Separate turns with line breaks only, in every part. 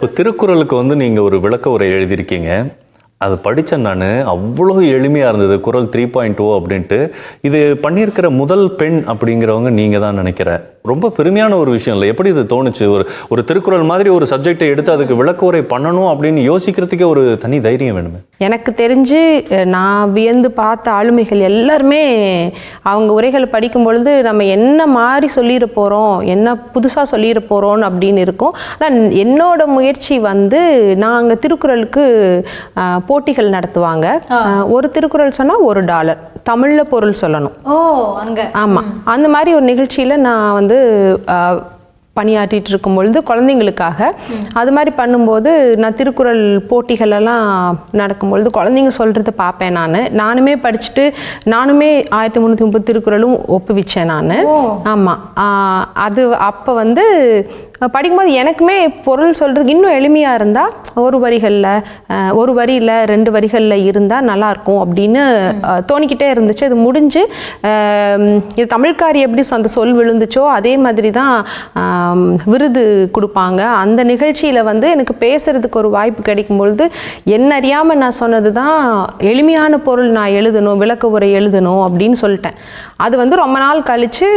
இப்போ திருக்குறளுக்கு வந்து நீங்கள் ஒரு விளக்க உரை எழுதியிருக்கீங்க. அது படித்தேன் நான். அவ்வளோ எளிமையாக இருந்தது. குறள் 3.0 அப்படின்ட்டு. இது பண்ணியிருக்கிற முதல் பெண் அப்படிங்கிறவங்க நீங்கள் தான் நினைக்கிறேன். ரொம்ப பெருமையான ஒரு விஷயம் இல்லை? எப்படி இது தோணுச்சு? ஒரு திருக்குறள் மாதிரி ஒரு சப்ஜெக்டை எடுத்து அதுக்கு விளக்க உரை பண்ணணும் அப்படின்னு யோசிக்கிறதுக்கே ஒரு தனி தைரியம் வேணுமே.
எனக்கு தெரிஞ்சு நான் வியந்து பார்த்த ஆளுமைகள் எல்லாருமே அவங்க உரைகளை படிக்கும் பொழுது நம்ம என்ன மாதிரி சொல்லிட போகிறோம், என்ன புதுசாக சொல்லிட போகிறோம் அப்படின்னு இருக்கும். ஆனால் என்னோட முயற்சி வந்து நாங்கள் திருக்குறளுக்கு போட்டிகள் நடத்துவாங்க. ஒரு திருக்குறள் சொன்னால் $1 தமிழில் பொருள் சொல்லணும். ஆமாம், அந்த மாதிரி ஒரு நிகழ்ச்சியில் நான் வந்து பணியாற்றிட்டு இருக்கும் பொழுது குழந்தைங்களுக்காக அது மாதிரி பண்ணும்போது நான் திருக்குறள் போட்டிகளெல்லாம் நடக்கும்பொழுது குழந்தைங்க சொல்கிறத பார்ப்பேன். நானுமே படிச்சுட்டு நானுமே 1330 திருக்குறளும் ஒப்புவிச்சேன் நான். ஆமாம், அது அப்போ வந்து படிக்கும்போது எனக்குமே பொருள் சொல்கிறதுக்கு இன்னும் எளிமையாக இருந்தால் ஒரு வரியில் 2 வரிகளில் இருந்தால் நல்லாயிருக்கும் அப்படின்னு தோணிக்கிட்டே இருந்துச்சு. அது முடிஞ்சு இது தமிழ்காரி எப்படி அந்த சொல் விழுந்துச்சோ அதே மாதிரி தான் விருது கொடுப்பாங்க. அந்த நிகழ்ச்சியில் வந்து எனக்கு பேசுகிறதுக்கு ஒரு வாய்ப்பு கிடைக்கும் பொழுது என்ன அறியாமல் நான் சொன்னது தான் எளிமையான பொருள் நான் எழுதணும், விளக்க உரை எழுதணும் அப்படின்னு சொல்லிட்டேன். அது வந்து ரொம்ப நாள் கழித்து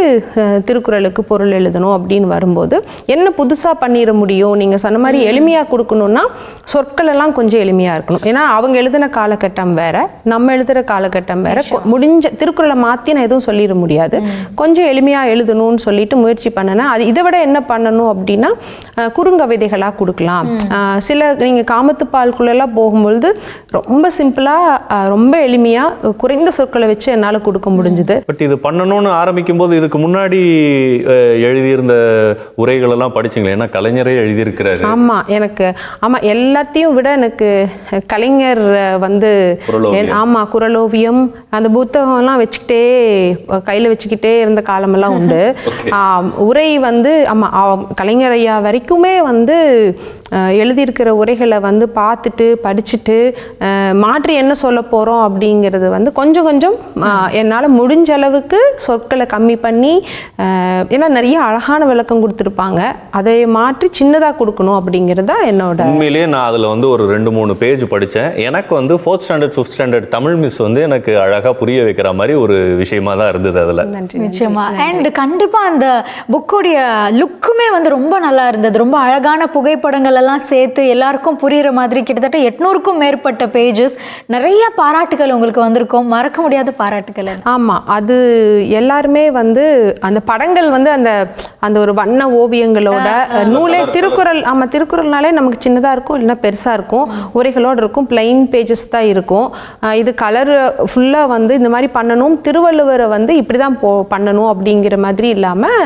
திருக்குறளுக்கு பொருள் எழுதணும் அப்படின்னு வரும்போது என்ன புதுசாக பண்ணிட முடியும், நீங்கள் சொன்ன மாதிரி எளிமையாக கொடுக்கணுன்னா சொற்கள் எல்லாம் கொஞ்சம் எளிமையாக இருக்கணும். ஏன்னா அவங்க எழுதின காலகட்டம் வேற, நம்ம எழுதுகிற காலகட்டம் வேற. முடிஞ்ச திருக்குறளை மாற்றி நான் எதுவும் சொல்லிட முடியாது. கொஞ்சம் எளிமையாக எழுதணும்னு சொல்லிட்டு முயற்சி பண்ணினேன். அது இதை விட என்ன பண்ணணும் அப்படின்னா குறுங்கவிதைகளாக கொடுக்கலாம். சில நீங்கள் காமத்துப்பாலுக்குள்ளெல்லாம் போகும்பொழுது ரொம்ப சிம்பிளாக ரொம்ப எளிமையாக குறைந்த சொற்களை வச்சு என்னால் கொடுக்க முடிஞ்சுது.
பட் இது பண்ணணும்னு ஆரம்பிக்கும் போது இதுக்கு முன்னாடி எழுதியிருந்த உரைகள் எல்லாம் படிச்சிங்களே? ஏன்னா கலைஞரே எழுதியிருக்கிறாரு.
ஆமாம், எல்லாத்தையும் விட எனக்கு கலைஞர் வந்து குறளோவியம் அந்த புத்தகம்லாம் வச்சுக்கிட்டே கையில் வச்சுக்கிட்டே இருந்த காலமெல்லாம் உண்டு. உரை வந்து கலைஞர் ஐயா வரைக்குமே வந்து எழுதியிருக்கிற உரைகளை வந்து பார்த்துட்டு படிச்சுட்டு மாற்றி என்ன சொல்ல போகிறோம் அப்படிங்கிறது வந்து கொஞ்சம் கொஞ்சம் என்னால் முடிஞ்ச அளவுக்கு சொற்களை கம்மி பண்ணி, ஏன்னா நிறைய அழகான விளக்கம் கொடுத்துருப்பாங்க, அதை மாற்றி சின்னதாக கொடுக்கணும் அப்படிங்கிறதா என்னோட.
உண்மையிலேயே நான் அதில் வந்து ஒரு 2-3 பேஜ் படித்தேன். எனக்கு வந்து 4th standard 5th standard Tamil miss வந்து எனக்கு அழகாக புரிய வைக்கிற மாதிரி ஒரு விஷயமா தான் இருந்தது அதில்.
நிச்சயமா. அண்ட் கண்டிப்பாக அந்த புக்குடைய லுக்குமே வந்து ரொம்ப நல்லா இருந்தது. ரொம்ப அழகான புகைப்படங்கள் எல்லாம் சேர்த்து எல்லாருக்கும் புரியுற மாதிரி கிட்டத்தட்ட 800க்கும் மேற்பட்ட பேஜஸ். நிறைய பாராட்டுகள் உங்களுக்கு வந்திருக்கும், மறக்க முடியாத பாராட்டுகள்.
ஆமாம், அது எல்லாருமே வந்து அந்த படங்கள் வந்து அந்த ஒரு வண்ண ஓவியங்களோட நூலே திருக்குறள். திருக்குறள்னாலே நமக்கு சின்னதாக இருக்கும், இல்லைன்னா பெருசாக இருக்கும், உரைகளோடு இருக்கும், பிளைன் பேஜஸ் தான் இருக்கும். இது கலர் ஃபுல்லாக வந்து இந்த மாதிரி பண்ணணும், திருவள்ளுவரை வந்து இப்படி தான் பண்ணணும் அப்படிங்கிற மாதிரி இல்லாமல்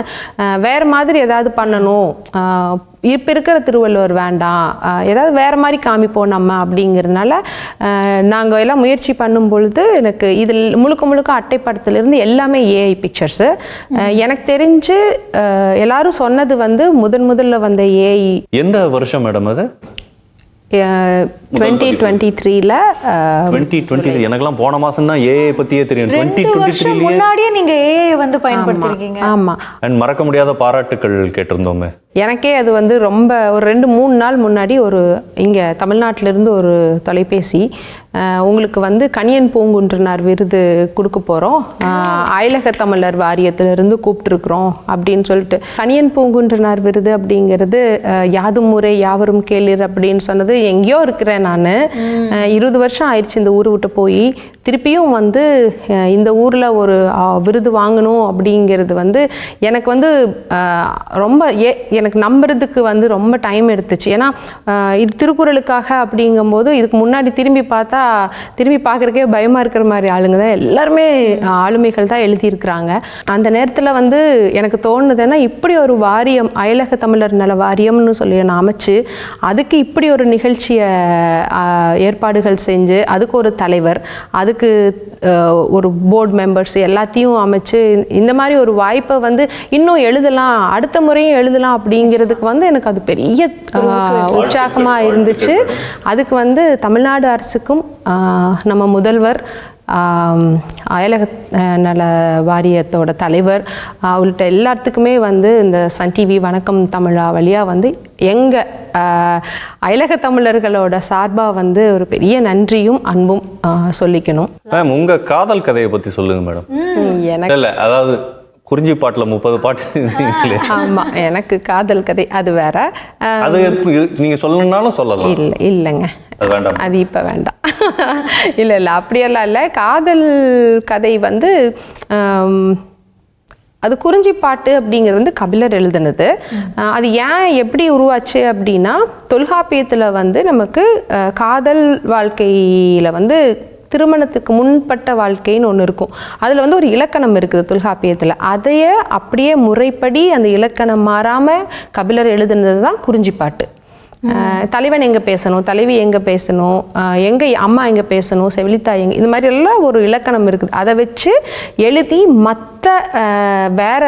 வேறு மாதிரி ஏதாவது பண்ணணும், இப்போ இருக்கிற திருவள்ளுவர் வேண்டாம், ஏதாவது வேறு மாதிரி காமிப்போம் நம்ம அப்படிங்கிறதுனால நாங்கள் எல்லாம் முயற்சி பண்ணும் பொழுது எனக்கு இதில் முழுக்க அட்டைப்படத்திலிருந்து எல்லாமே ஏஐ பிக்சர்ஸு. எனக்கு தெரிஞ்சு எல்லாரும் சொன்னது வந்து முதல்ல வந்த ஏஐ.
எந்த வருஷம் மேடம் அது?
2023ல.
2023 எனக்கெல்லாம் போன மாதம் தான் ஏஐ பற்றியே தெரியும். 2023
முன்னாடியே நீங்கள் ஏஐ வந்து பயன்படுத்திருக்கீங்க.
ஆமாம்,
அண்ட் மறக்க முடியாத பாராட்டுக்கள் கேட்டிருந்தோமே.
எனக்கே அது வந்து ரொம்ப ஒரு 2-3 நாள் முன்னாடி இங்கே தமிழ்நாட்டிலிருந்து ஒரு தொலைபேசி, உங்களுக்கு வந்து கணியன் பூங்குன்றனார் விருது கொடுக்க போகிறோம், அயலக தமிழர் வாரியத்திலிருந்து கூப்பிட்டுருக்குறோம் அப்படின்னு சொல்லிட்டு. கணியன் பூங்குன்றனார் விருது அப்படிங்கிறது யாதும் ஊரே யாவரும் கேளீர் அப்படின்னு சொன்னது எங்கேயோ இருக்கிறேன் நான். 20 வருஷம் ஆயிடுச்சு இந்த ஊரை விட்டு போய். திருப்பியும் வந்து இந்த ஊரில் ஒரு விருது வாங்கணும் அப்படிங்கிறது வந்து எனக்கு வந்து ரொம்ப எனக்கு நம்புறதுக்கு வந்து ரொம்ப டைம் எடுத்துச்சு. ஏன்னா இது திருக்குறளுக்காக அப்படிங்கும்போது இதுக்கு முன்னாடி திரும்பி பார்க்குறக்கே பயமாக இருக்கிற மாதிரி ஆளுங்க தான் எல்லாருமே ஆளுமைகள் தான் எழுதியிருக்கிறாங்க. அந்த நேரத்தில் வந்து எனக்கு தோணுதுன்னா இப்படி ஒரு வாரியம், அயலக தமிழர் நல வாரியம்னு சொல்லி நான் அமைச்சு அதுக்கு இப்படி ஒரு நிகழ்ச்சியை ஏற்பாடுகள் செஞ்சு அதுக்கு ஒரு தலைவர், அதுக்கு ஒரு போர்டு மெம்பர்ஸ் எல்லாத்தையும் அமைச்சு இந்த மாதிரி ஒரு வாய்ப்பை வந்து இன்னும் எழுதலாம், அடுத்த முறையும் எழுதலாம் அப்படிங்கிறதுக்கு வந்து எனக்கு அது பெரிய உற்சாகமாக இருந்துச்சு. அதுக்கு வந்து தமிழ்நாடு அரசுக்கும் நம்ம முதல்வர் அயலக நல வாரியத்தோட தலைவர் உள்ளிட்ட எல்லாத்துக்குமே வந்து இந்த சன் டிவி வணக்கம் தமிழா வழியாக வந்து எங்கள் அயலக தமிழர்களோட சார்பாக வந்து ஒரு பெரிய நன்றியும் அன்பும் சொல்லிக்கணும்.
மேம் உங்கள் காதல் கதையை பற்றி சொல்லுங்க மேடம்.
எனக்கு
இல்லை அதாவது குறிஞ்சி பாட்டில் 30 பாட்டு.
ஆமாம், எனக்கு காதல் கதை அது வேற.
அது நீங்கள் சொல்லணும்னாலும் சொல்லலாம்.
இல்லைங்க,
அது வேண்டாம்,
அது இப்போ வேண்டாம். இல்லை அப்படியெல்லாம் இல்லை. காதல் கதை வந்து அது குறிஞ்சி பாட்டு அப்படிங்கிறது வந்து கபிலர் எழுதுனது. அது ஏன் எப்படி உருவாச்சு அப்படின்னா, தொல்காப்பியத்தில் வந்து நமக்கு காதல் வாழ்க்கையில் வந்து திருமணத்துக்கு முன்பட்ட வாழ்க்கைன்னு ஒன்று இருக்கும். அதில் வந்து ஒரு இலக்கணம் இருக்குது தொல்காப்பியத்தில். அதையே அப்படியே முறைப்படி அந்த இலக்கணம் மாறாமல் கபிலர் எழுதுனது தான் குறிஞ்சி பாட்டு. தலைவன் எங்கே பேசணும், தலைவி எங்கே பேசணும், எங்கே அம்மா எங்கே பேசணும், செவிலித்தாய் எங்கே, இந்த மாதிரி எல்லாம் ஒரு இலக்கணம் இருக்குது. அதை வச்சு எழுதி மற்ற வேற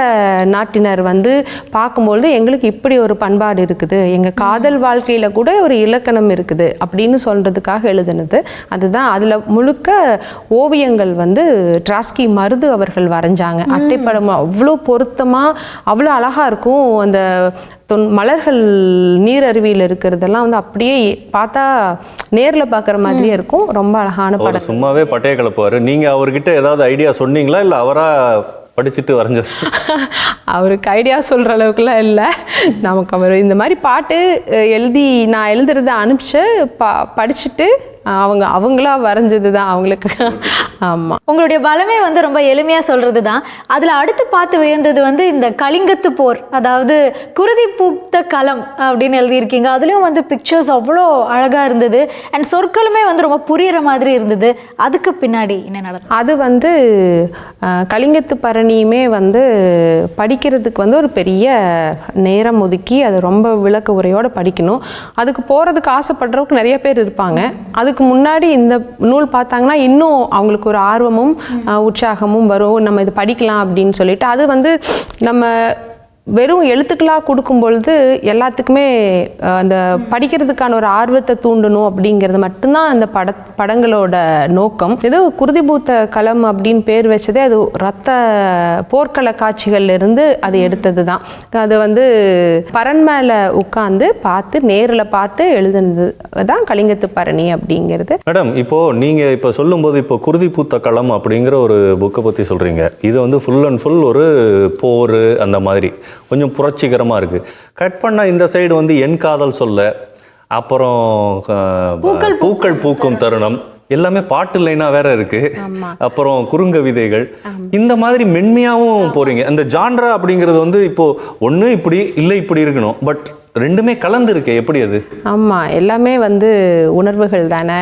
நாட்டினர் வந்து பார்க்கும்பொழுது எங்களுக்கு இப்படி ஒரு பண்பாடு இருக்குது, எங்கள் காதல் வாழ்க்கையில் கூட ஒரு இலக்கணம் இருக்குது அப்படின்னு சொல்கிறதுக்காக எழுதுனது. அதுதான் அதில் முழுக்க ஓவியங்கள் வந்து ட்ராஸ்கி மருது அவர்கள் வரைஞ்சாங்க. அட்டைப்படம் அவ்வளோ பொருத்தமாக அவ்வளோ அழகாக இருக்கும். அந்த மலர்கள் நீர் அருவியில் இருக்கிறதெல்லாம் வந்து அப்படியே பார்த்தா நேரில் பார்க்குற மாதிரியே இருக்கும். ரொம்ப அழகான படம்.
சும்மாவே பட்டைய கலப்புவார். நீங்கள் அவர்கிட்ட ஏதாவது ஐடியா சொன்னீங்களா இல்லை அவராக படிச்சுட்டு வரைஞ்சது?
அவருக்கு ஐடியா சொல்கிற அளவுக்குலாம் இல்லை. நமக்கு அவர் இந்த மாதிரி பாட்டு எழுதி நான் எழுதுறத அனுப்பிச்சு படிச்சுட்டு அவங்களா வரைஞ்சது தான் அவங்களுக்கு. ஆமாம்,
உங்களுடைய பலமே வந்து ரொம்ப எளிமையாக சொல்கிறது தான். அதில் அடுத்து பார்த்து வியந்தது வந்து இந்த கலிங்கத்து போர், அதாவது குருதி பூத்த களம் அப்படின்னு எழுதியிருக்கீங்க. அதுலேயும் வந்து பிக்சர்ஸ் அவ்வளோ அழகாக இருந்தது. அண்ட் சொற்களுமே வந்து ரொம்ப புரிகிற மாதிரி இருந்தது. அதுக்கு பின்னாடி என்ன நடந்தது?
அது வந்து கலிங்கத்து பரணியுமே வந்து படிக்கிறதுக்கு வந்து ஒரு பெரிய நேரம் ஒதுக்கி அது ரொம்ப விளக்க உரையோடு படிக்கணும். அதுக்கு போகிறதுக்கு ஆசைப்படுறவங்க நிறைய பேர் இருப்பாங்க. அதுக்கு முன்னாடி இந்த நூல் பார்த்தாங்கன்னா இன்னும் அவங்களுக்கு ஒரு ஆர்வமும் உற்சாகமும் வரும். நம்ம இது படிக்கலாம் அப்படின்னு சொல்லிட்டு அது வந்து நம்ம வெறும் எழுத்துக்களாக கொடுக்கும் பொழுது எல்லாத்துக்குமே அந்த படிக்கிறதுக்கான ஒரு ஆர்வத்தை தூண்டணும் அப்படிங்கிறது மட்டும்தான் அந்த படங்களோட நோக்கம். ஏதோ குருதிபூத்த களம் அப்படின்னு பேர் வச்சதே அது ரத்த போர்க்கள காட்சிகள்ல இருந்து அது எடுத்தது தான். அது வந்து பரண் மேலே உட்காந்து பார்த்து நேரில் பார்த்து எழுதுனது தான் கலிங்கத்து பரணி அப்படிங்கிறது.
மேடம், இப்போது நீங்கள் இப்போ சொல்லும்போது இப்போ குருதிபூத்த களம் அப்படிங்கிற ஒரு புக்கை பற்றி சொல்கிறீங்க. இது வந்து ஃபுல் அண்ட் ஃபுல் ஒரு போர் அந்த மாதிரி கொஞ்சம் புரட்சிகரமாக இருக்குது. கட் பண்ணால் இந்த சைடு வந்து என் காதல் சொல்ல, அப்புறம் பூக்கள் பூக்கும் தருணம், எல்லாமே பாட்டு லைனாக வேற இருக்கு. அப்புறம் குறுங்கவிதைகள், இந்த மாதிரி மென்மையாகவும் போறீங்க. அந்த ஜான்ரா அப்படிங்கிறது வந்து இப்போ ஒன்று இப்படி இல்லை இப்படி இருக்கணும், பட் ரெண்டுமே கலந்து இருக்கு. எப்படி அது?
ஆமாம், எல்லாமே வந்து உணர்வுகள் தானே.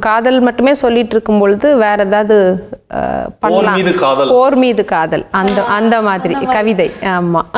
காதல் மட்டுமே சொல்லிட்டு இருக்கும் பொழுது வேற ஏதாவது பண்ணலாம். போர் மீது காதல் அந்த மாதிரி கவிதை. ஆமாம்.